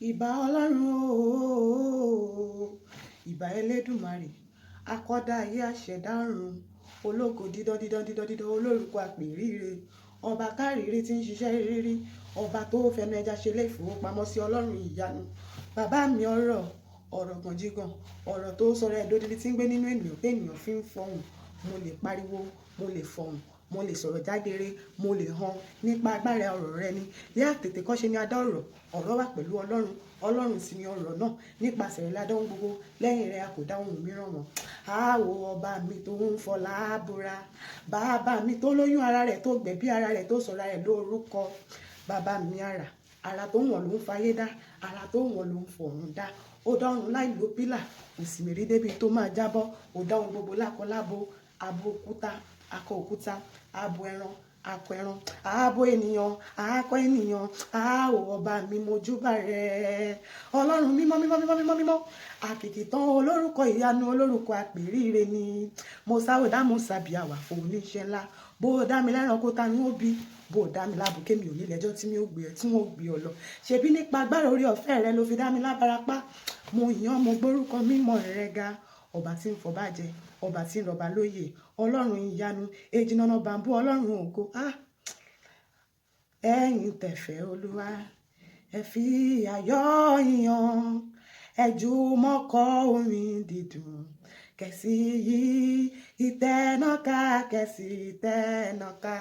Ìbà Ọlọ́run ooo, ìbà Elédùmarè, akọ́dá ayé àṣẹ̀dá ọ̀run, ológo dídán dídán dídán dídán, olórúkọ àpèrire, ọba kárìírí tí ń ṣiṣẹ́ rírí, ọba tó fẹnu ẹja ṣe ilé ìfowópamọ́sí, ọlọ́run ìyanu, bàbá mi ọ̀rọ̀ gànjígàn, ọ̀rọ̀ tó sọ̀rọ̀ ẹ̀dọ́dídí tí ń gbé nínú ènìyàn pé ènìyàn fi ń fọhùn. Mo lè pariwo, mo lè fọhùn, mo lè sọ̀rọ̀ jágere, mo lè hàn nípa agbára ọ̀rọ̀ rẹ ni. Ní àtètè kọ́ṣe ni a dá ọ̀rọ̀, ọ̀rọ̀ wà pẹ̀lú ọlọ́run, ọlọ́run sì ni ọ̀rọ̀ náà. Nípasẹ̀ rẹ̀ la dá ohun gbogbo, lẹ́yìn rẹ̀ a kò dá ohun mìíràn mọ́. Àwọ̀ ọba mi tó ń fọlá búra, bàbá mi tó lóyún ara rẹ̀, tó gbẹ̀bí ara rẹ̀, tó sọ̀rọ̀ rẹ̀ lórúkọ. Bàbá mi ara tó wọ̀n ló ń fayé dá, ara tó wọ̀n ló ń fọ̀run dá. Ó dá ọ̀run láì lo pílà, kò sì mérí débi tó máa jábọ́. Ó dá ohun gbogbo lákọlábo, abo òkúta, akọ òkúta, abo ẹran, akọ ẹran, abo ènìyàn, akọ ènìyàn. Àwọ̀ ọba mi mojúbà rẹ̀, ọlọ́run mímọ́ mímọ́ mímọ́ mímọ́ mímọ́. Àkìkìtàn olórúkọ ìyanu, olórúkọ àpèrire ni. Mo sáwòdà mo sàbíàwà fún oníṣẹ́ ńlá. Bó dá mi lẹ́ranko ta ni ó bí, bó dá mi lábùké mi ò ní lẹ́jọ́ tí wọ́n gbé ọ lọ. Ṣebí nípa agbára orí ọ̀fẹ́ rẹ ló fi dá mi lábarapá. Mo yàn mo gbórúkọ mímọ́ rẹ ga. Ọba tí ń fọba jẹ, ọba tí ń rọba lóyè, ọlọ́run ìyanu, ejinana bambú, ọlọ́run ògo. Ẹ̀yin tẹ̀fẹ́ olúwa, ẹ fi ayọ̀ yíyan, ẹ jùmọ̀ kọ orin dídùn, kẹ̀sì yí ìtẹ́ náà ká, kẹ̀sì ìtẹ́ náà ká.